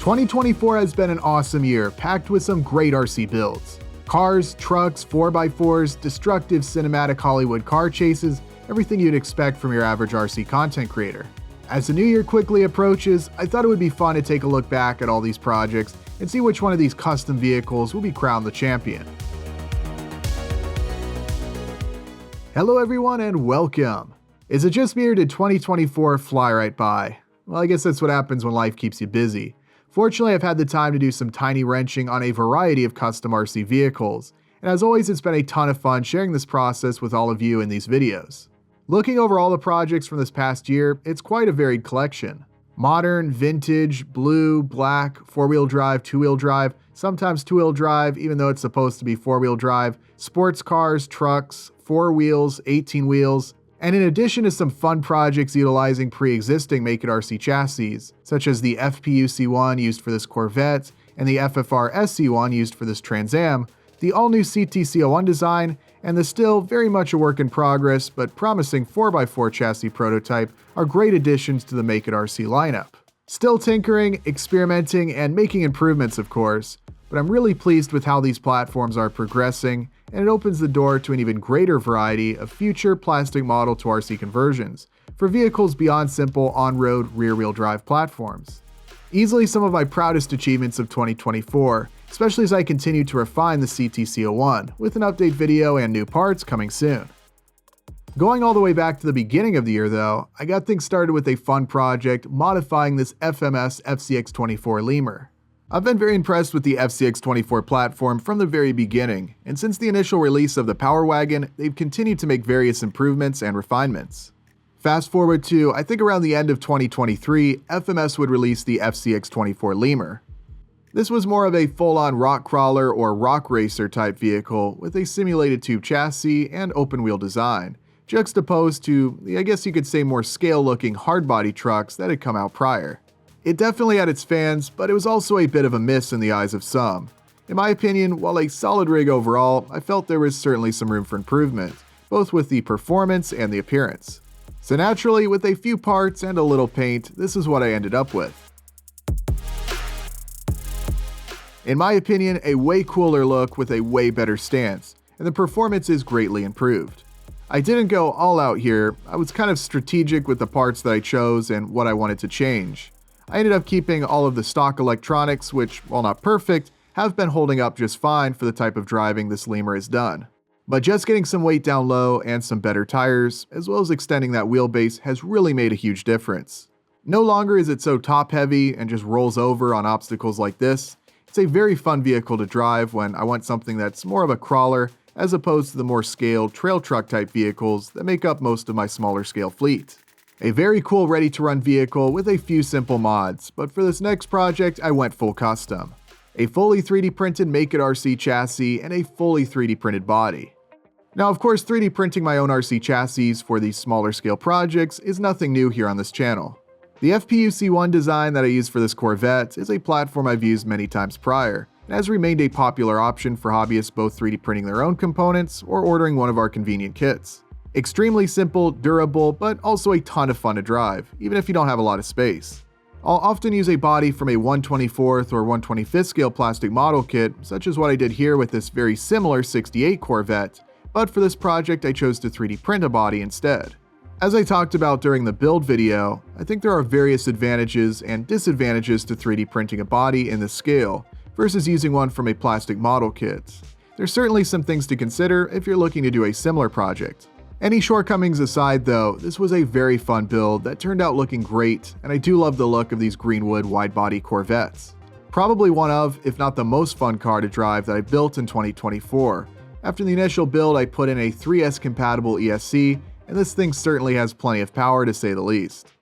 2024 has been an awesome year, packed with some great RC builds. Cars, trucks, 4x4s, destructive cinematic Hollywood car chases, everything you'd expect from your average RC content creator. As the new year quickly approaches, I thought it would be fun to take a look back at all these projects and see which one of these custom vehicles will be crowned the champion. Hello everyone and welcome. Is it just me or did 2024 fly right by? Well, I guess that's what happens when life keeps you busy. Fortunately, I've had the time to do some tiny wrenching on a variety of custom RC vehicles, and as always, it's been a ton of fun sharing this process with all of you in these videos. Looking over all the projects from this past year, it's quite a varied collection. Modern, vintage, blue, black, 4-wheel drive, 2-wheel drive, sometimes 2-wheel drive even though it's supposed to be 4-wheel drive, sports cars, trucks, 4 wheels, 18 wheels, and in addition to some fun projects utilizing pre-existing Make It RC chassis, such as the FPU C1 used for this Corvette and the FFR SC1 used for this Trans Am, the all-new CTC01 design, and the still very much a work in progress but promising 4x4 chassis prototype are great additions to the Make It RC lineup. Still tinkering, experimenting, and making improvements of course, but I'm really pleased with how these platforms are progressing, and it opens the door to an even greater variety of future plastic model to RC conversions for vehicles beyond simple on-road rear-wheel drive platforms. Easily some of my proudest achievements of 2024, especially as I continue to refine the CTC01 with an update video and new parts coming soon. Going all the way back to the beginning of the year though, I got things started with a fun project modifying this FMS FCX24 lemur. I've been very impressed with the FCX24 platform from the very beginning, and since the initial release of the Power Wagon, they've continued to make various improvements and refinements. Fast forward to, I think around the end of 2023, FMS would release the FCX24 Lemur. This was more of a full-on rock crawler or rock racer type vehicle with a simulated tube chassis and open-wheel design, juxtaposed to, I guess you could say, more scale-looking hard-body trucks that had come out prior. It definitely had its fans, but it was also a bit of a miss in the eyes of some. In my opinion, while a solid rig overall, I felt there was certainly some room for improvement, both with the performance and the appearance. So naturally, with a few parts and a little paint, this is what I ended up with. In my opinion, a way cooler look with a way better stance, and the performance is greatly improved. I didn't go all out here, I was kind of strategic with the parts that I chose and what I wanted to change. I ended up keeping all of the stock electronics, which, while not perfect, have been holding up just fine for the type of driving this lemur has done. But just getting some weight down low and some better tires, as well as extending that wheelbase, has really made a huge difference. No longer is it so top heavy and just rolls over on obstacles like this. It's a very fun vehicle to drive when I want something that's more of a crawler as opposed to the more scaled trail truck type vehicles that make up most of my smaller scale fleet. A very cool ready-to-run vehicle with a few simple mods, but for this next project I went full custom. A fully 3D printed Make It RC chassis and a fully 3D printed body. Now of course 3D printing my own RC chassis for these smaller scale projects is nothing new here on this channel. The FPU C1 design that I used for this Corvette is a platform I've used many times prior, and has remained a popular option for hobbyists both 3D printing their own components or ordering one of our convenient kits. Extremely simple, durable, but also a ton of fun to drive, even if you don't have a lot of space. I'll often use a body from a 1/24th or 1/25th scale plastic model kit, such as what I did here with this very similar 68 Corvette, but for this project I chose to 3D print a body instead. As I talked about during the build video, I think there are various advantages and disadvantages to 3D printing a body in this scale, versus using one from a plastic model kit. There's certainly some things to consider if you're looking to do a similar project. Any shortcomings aside though, this was a very fun build that turned out looking great, and I do love the look of these Greenwood wide-body Corvettes. Probably one of, if not the most fun car to drive that I built in 2024. After the initial build I put in a 3S compatible ESC, and this thing certainly has plenty of power to say the least.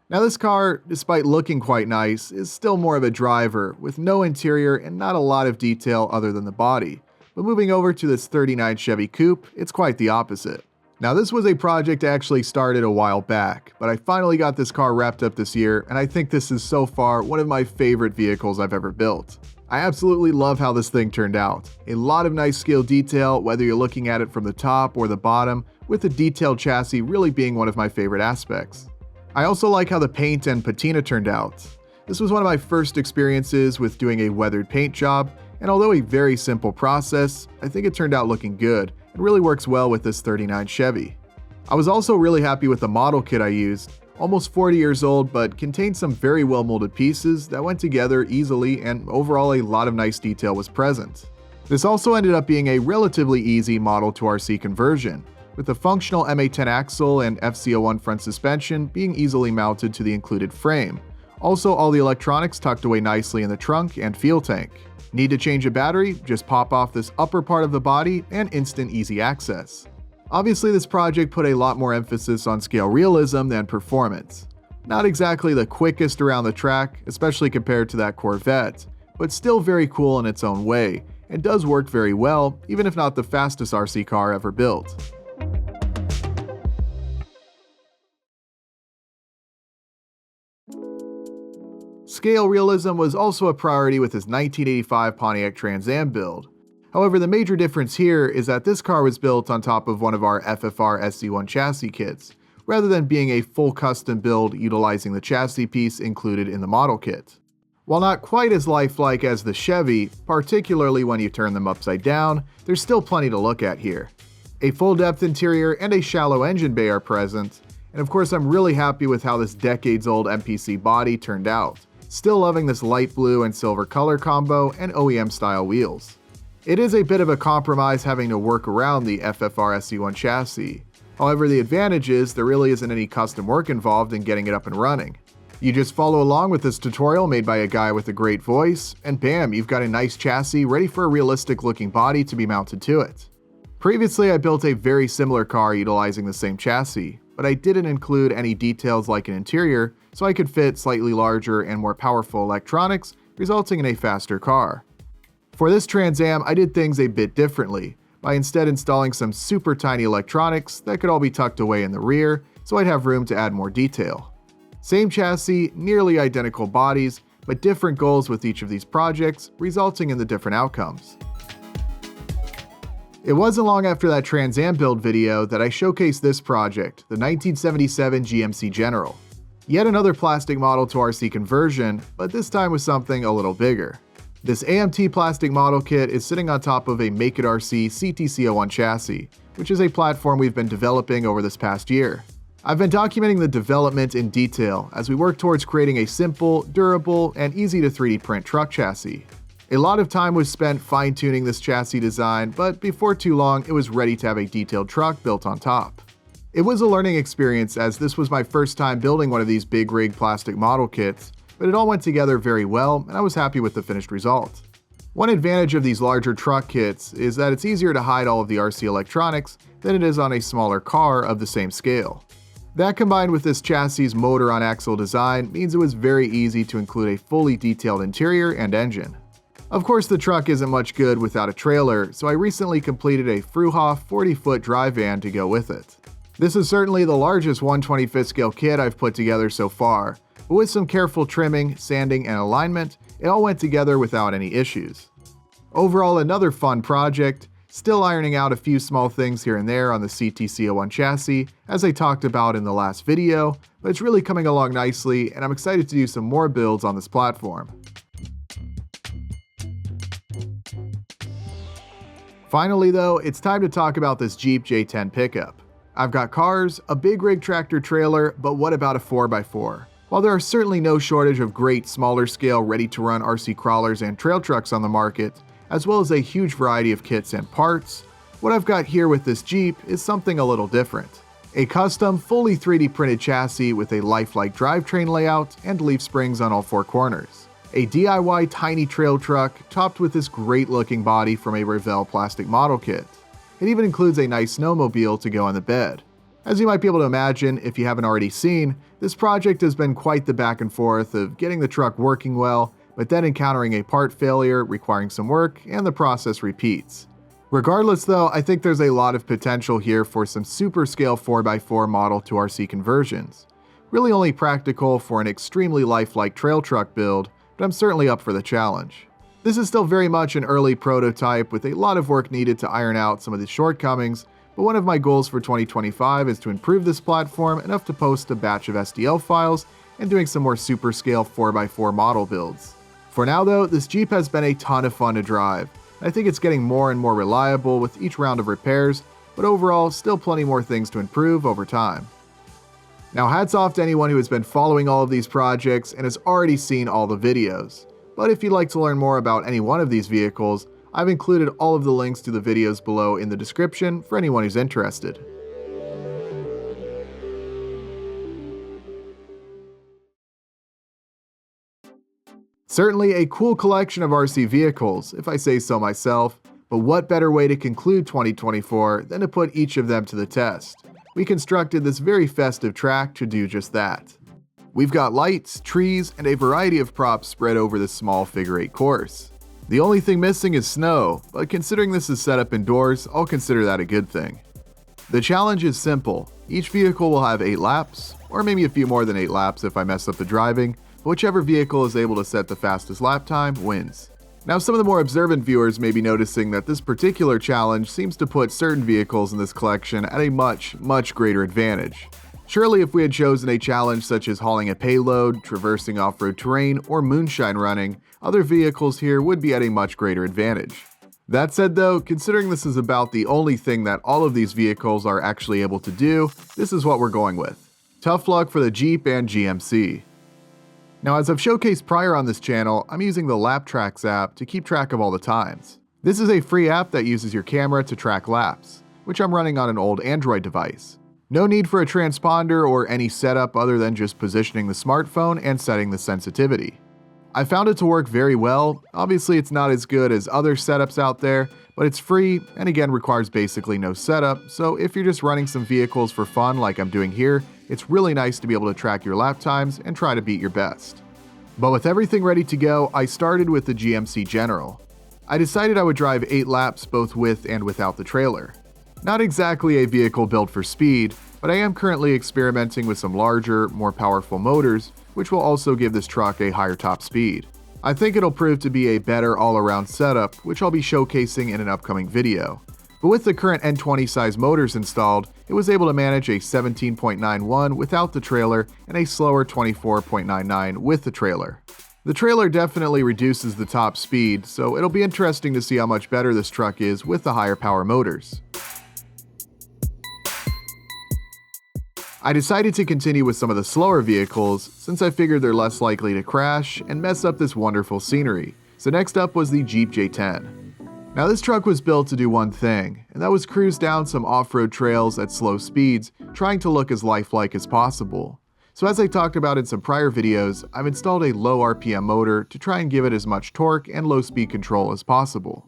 Now this car, despite looking quite nice, is still more of a driver, with no interior and not a lot of detail other than the body. But moving over to this 39 Chevy Coupe, it's quite the opposite. Now this was a project I actually started a while back, but I finally got this car wrapped up this year, and I think this is so far one of my favorite vehicles I've ever built. I absolutely love how this thing turned out. A lot of nice scale detail, whether you're looking at it from the top or the bottom, with the detailed chassis really being one of my favorite aspects. I also like how the paint and patina turned out. This was one of my first experiences with doing a weathered paint job, and although a very simple process, I think it turned out looking good and really works well with this 39 Chevy. I was also really happy with the model kit I used, almost 40 years old but contained some very well molded pieces that went together easily, and overall a lot of nice detail was present. This also ended up being a relatively easy model to RC conversion, with the functional MA10 axle and FZ01 front suspension being easily mounted to the included frame. Also, all the electronics tucked away nicely in the trunk and fuel tank. Need to change a battery? Just pop off this upper part of the body and instant easy access. Obviously, this project put a lot more emphasis on scale realism than performance. Not exactly the quickest around the track, especially compared to that Corvette, but still very cool in its own way, and does work very well, even if not the fastest RC car ever built. Scale realism was also a priority with his 1985 Pontiac Trans Am build. However, the major difference here is that this car was built on top of one of our FFR SC1 chassis kits, rather than being a full custom build utilizing the chassis piece included in the model kit. While not quite as lifelike as the Chevy, particularly when you turn them upside down, there's still plenty to look at here. A full depth interior and a shallow engine bay are present, and of course I'm really happy with how this decades-old MPC body turned out. Still loving this light blue and silver color combo and OEM style wheels. It is a bit of a compromise having to work around the FFR SC1 chassis. However, the advantage is there really isn't any custom work involved in getting it up and running. You just follow along with this tutorial made by a guy with a great voice, and bam, you've got a nice chassis ready for a realistic looking body to be mounted to it. Previously, I built a very similar car utilizing the same chassis, but I didn't include any details like an interior, so I could fit slightly larger and more powerful electronics, resulting in a faster car. For this Trans Am, I did things a bit differently, by instead installing some super tiny electronics that could all be tucked away in the rear, so I'd have room to add more detail. Same chassis, nearly identical bodies, but different goals with each of these projects, resulting in the different outcomes. It wasn't long after that Trans Am build video that I showcased this project, the 1977 GMC General. Yet another plastic model to RC conversion, but this time with something a little bigger. This AMT plastic model kit is sitting on top of a Make It RC CTC01 chassis, which is a platform we've been developing over this past year. I've been documenting the development in detail as we work towards creating a simple, durable, and easy to 3D print truck chassis. A lot of time was spent fine-tuning this chassis design, but before too long it was ready to have a detailed truck built on top. It was a learning experience as this was my first time building one of these big rig plastic model kits, but it all went together very well and I was happy with the finished result. One advantage of these larger truck kits is that it's easier to hide all of the RC electronics than it is on a smaller car of the same scale. That combined with this chassis' motor on axle design means it was very easy to include a fully detailed interior and engine. Of course, the truck isn't much good without a trailer, so I recently completed a Fruhoff 40-foot drive van to go with it. This is certainly the largest 1/25th scale kit I've put together so far, but with some careful trimming, sanding, and alignment, it all went together without any issues. Overall, another fun project, still ironing out a few small things here and there on the CTC01 chassis, as I talked about in the last video, but it's really coming along nicely, and I'm excited to do some more builds on this platform. Finally though, it's time to talk about this Jeep J10 pickup. I've got cars, a big rig tractor trailer, but what about a 4x4? While there are certainly no shortage of great smaller scale ready to run RC crawlers and trail trucks on the market, as well as a huge variety of kits and parts, what I've got here with this Jeep is something a little different. A custom, fully 3D printed chassis with a lifelike drivetrain layout and leaf springs on all four corners. A DIY tiny trail truck topped with this great looking body from a Revell plastic model kit. It even includes a nice snowmobile to go on the bed. As you might be able to imagine if you haven't already seen, this project has been quite the back and forth of getting the truck working well, but then encountering a part failure requiring some work, and the process repeats. Regardless though, I think there's a lot of potential here for some super scale 4x4 model to RC conversions. Really only practical for an extremely lifelike trail truck build, but I'm certainly up for the challenge. This is still very much an early prototype with a lot of work needed to iron out some of the shortcomings, but one of my goals for 2025 is to improve this platform enough to post a batch of STL files and doing some more super scale 4x4 model builds. For now though, this Jeep has been a ton of fun to drive. I think it's getting more and more reliable with each round of repairs, but overall, still plenty more things to improve over time. Now hats off to anyone who has been following all of these projects and has already seen all the videos. But if you'd like to learn more about any one of these vehicles, I've included all of the links to the videos below in the description for anyone who's interested. Certainly a cool collection of RC vehicles, if I say so myself, but what better way to conclude 2024 than to put each of them to the test? We constructed this very festive track to do just that. We've got lights, trees, and a variety of props spread over this small figure-8 course. The only thing missing is snow, but considering this is set up indoors, I'll consider that a good thing. The challenge is simple. Each vehicle will have 8 laps, or maybe a few more than 8 laps if I mess up the driving, but whichever vehicle is able to set the fastest lap time wins. Now, some of the more observant viewers may be noticing that this particular challenge seems to put certain vehicles in this collection at a much greater advantage. Surely if we had chosen a challenge such as hauling a payload, traversing off-road terrain, or moonshine running, other vehicles here would be at a much greater advantage. That said though, considering this is about the only thing that all of these vehicles are actually able to do, this is what we're going with. Tough luck for the Jeep and GMC. Now, as I've showcased prior on this channel, I'm using the LapTrax app to keep track of all the times. This is a free app that uses your camera to track laps, which I'm running on an old Android device. No need for a transponder or any setup other than just positioning the smartphone and setting the sensitivity. I found it to work very well. Obviously it's not as good as other setups out there, but it's free and again requires basically no setup, so if you're just running some vehicles for fun like I'm doing here, it's really nice to be able to track your lap times and try to beat your best. But with everything ready to go, I started with the GMC General. I decided I would drive 8 laps both with and without the trailer. Not exactly a vehicle built for speed, but I am currently experimenting with some larger, more powerful motors, which will also give this truck a higher top speed. I think it'll prove to be a better all-around setup, which I'll be showcasing in an upcoming video. But with the current N20 size motors installed, it was able to manage a 17.91 without the trailer and a slower 24.99 with the trailer. The trailer definitely reduces the top speed, so it'll be interesting to see how much better this truck is with the higher power motors. I decided to continue with some of the slower vehicles since I figured they're less likely to crash and mess up this wonderful scenery. So next up was the Jeep J10. Now this truck was built to do one thing, and that was cruise down some off-road trails at slow speeds, trying to look as lifelike as possible. So as I talked about in some prior videos, I've installed a low RPM motor to try and give it as much torque and low speed control as possible.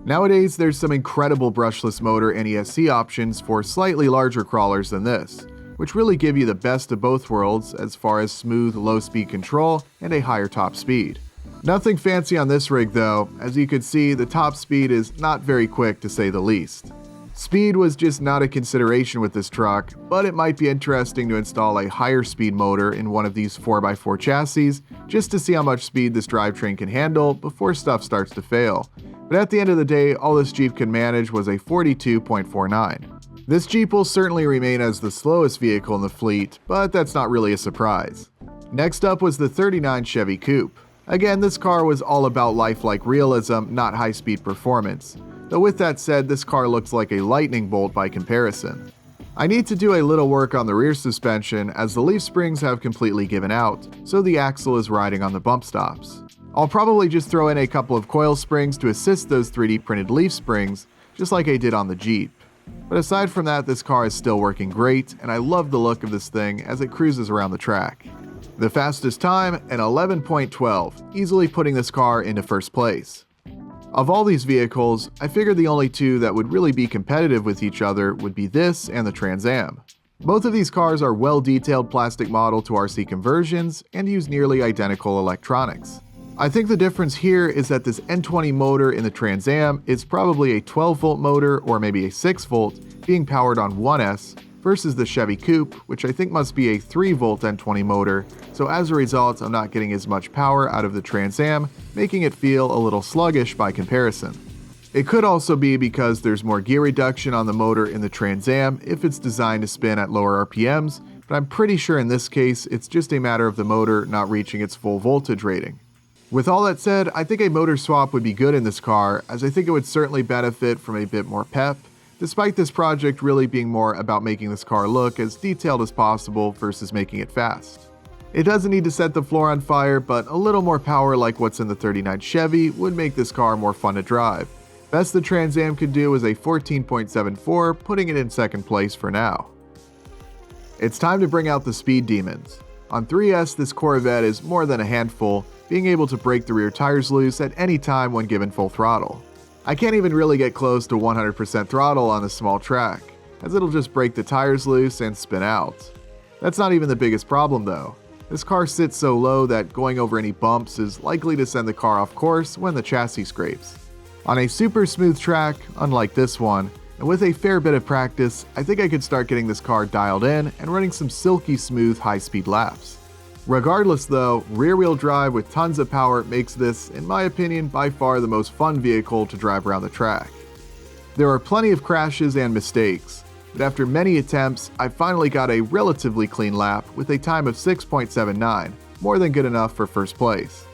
Nowadays, there's some incredible brushless motor and ESC options for slightly larger crawlers than this, which really give you the best of both worlds as far as smooth low speed control and a higher top speed. Nothing fancy on this rig though. As you could see, the top speed is not very quick to say the least. Speed was just not a consideration with this truck, but it might be interesting to install a higher speed motor in one of these 4x4 chassis just to see how much speed this drivetrain can handle before stuff starts to fail. But at the end of the day, all this Jeep could manage was a 42.49. This Jeep will certainly remain as the slowest vehicle in the fleet, but that's not really a surprise. Next up was the 39 Chevy Coupe. Again, this car was all about lifelike realism, not high-speed performance. Though with that said, this car looks like a lightning bolt by comparison. I need to do a little work on the rear suspension as the leaf springs have completely given out, so the axle is riding on the bump stops. I'll probably just throw in a couple of coil springs to assist those 3D printed leaf springs, just like I did on the Jeep. But aside from that, this car is still working great, and I love the look of this thing as it cruises around the track. The fastest time, an 11.12, easily putting this car into first place. Of all these vehicles, I figured the only two that would really be competitive with each other would be this and the Trans Am. Both of these cars are well-detailed plastic model to RC conversions and use nearly identical electronics. I think the difference here is that this N20 motor in the Trans Am is probably a 12-volt motor or maybe a 6-volt being powered on 1S, versus the Chevy Coupe, which I think must be a 3-volt N20 motor, so as a result I'm not getting as much power out of the Trans Am, making it feel a little sluggish by comparison. It could also be because there's more gear reduction on the motor in the Trans Am if it's designed to spin at lower RPMs, but I'm pretty sure in this case it's just a matter of the motor not reaching its full voltage rating. With all that said, I think a motor swap would be good in this car, as I think it would certainly benefit from a bit more pep, despite this project really being more about making this car look as detailed as possible versus making it fast. It doesn't need to set the floor on fire, but a little more power like what's in the 39 Chevy would make this car more fun to drive. Best the Trans Am could do is a 14.74, putting it in second place for now. It's time to bring out the speed demons. On 3S, this Corvette is more than a handful, being able to break the rear tires loose at any time when given full throttle. I can't even really get close to 100% throttle on this small track, as it'll just break the tires loose and spin out. That's not even the biggest problem though. This car sits so low that going over any bumps is likely to send the car off course when the chassis scrapes. On a super smooth track, unlike this one, and with a fair bit of practice, I think I could start getting this car dialed in and running some silky smooth high-speed laps. Regardless though, rear-wheel drive with tons of power makes this, in my opinion, by far the most fun vehicle to drive around the track. There are plenty of crashes and mistakes, but after many attempts, I finally got a relatively clean lap with a time of 6.79, more than good enough for first place.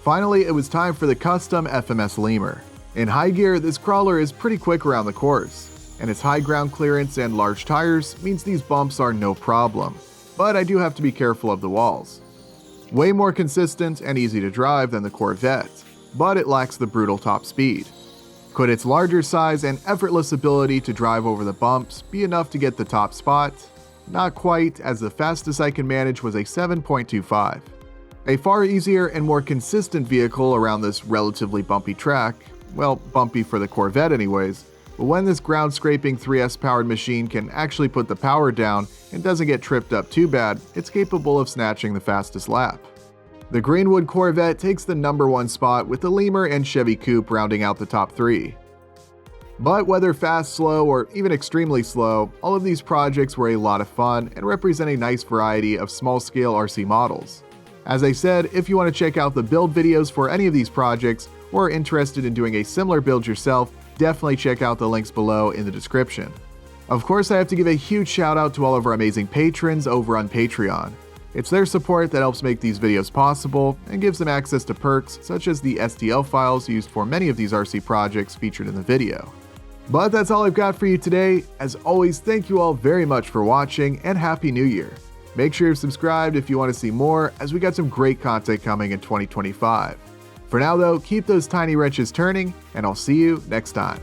Finally, it was time for the custom FMS Lemur. In high gear, this crawler is pretty quick around the course, and its high ground clearance and large tires means these bumps are no problem, but I do have to be careful of the walls. Way more consistent and easy to drive than the Corvette, but it lacks the brutal top speed. Could its larger size and effortless ability to drive over the bumps be enough to get the top spot? Not quite, as the fastest I can manage was a 7.25. A far easier and more consistent vehicle around this relatively bumpy track, well, bumpy for the Corvette anyways, but when this ground scraping 3S powered machine can actually put the power down and doesn't get tripped up too bad, it's capable of snatching the fastest lap. The Greenwood Corvette takes the #1 spot with the Lemur and Chevy Coupe rounding out the top 3. But whether fast, slow, or even extremely slow, all of these projects were a lot of fun and represent a nice variety of small-scale RC models. As I said, if you want to check out the build videos for any of these projects, or are interested in doing a similar build yourself, definitely check out the links below in the description. Of course, I have to give a huge shout out to all of our amazing patrons over on Patreon. It's their support that helps make these videos possible and gives them access to perks such as the STL files used for many of these RC projects featured in the video. But that's all I've got for you today. As always, thank you all very much for watching and Happy New Year. Make sure you're subscribed if you want to see more, as we got some great content coming in 2025. For now though, keep those tiny wrenches turning, and I'll see you next time.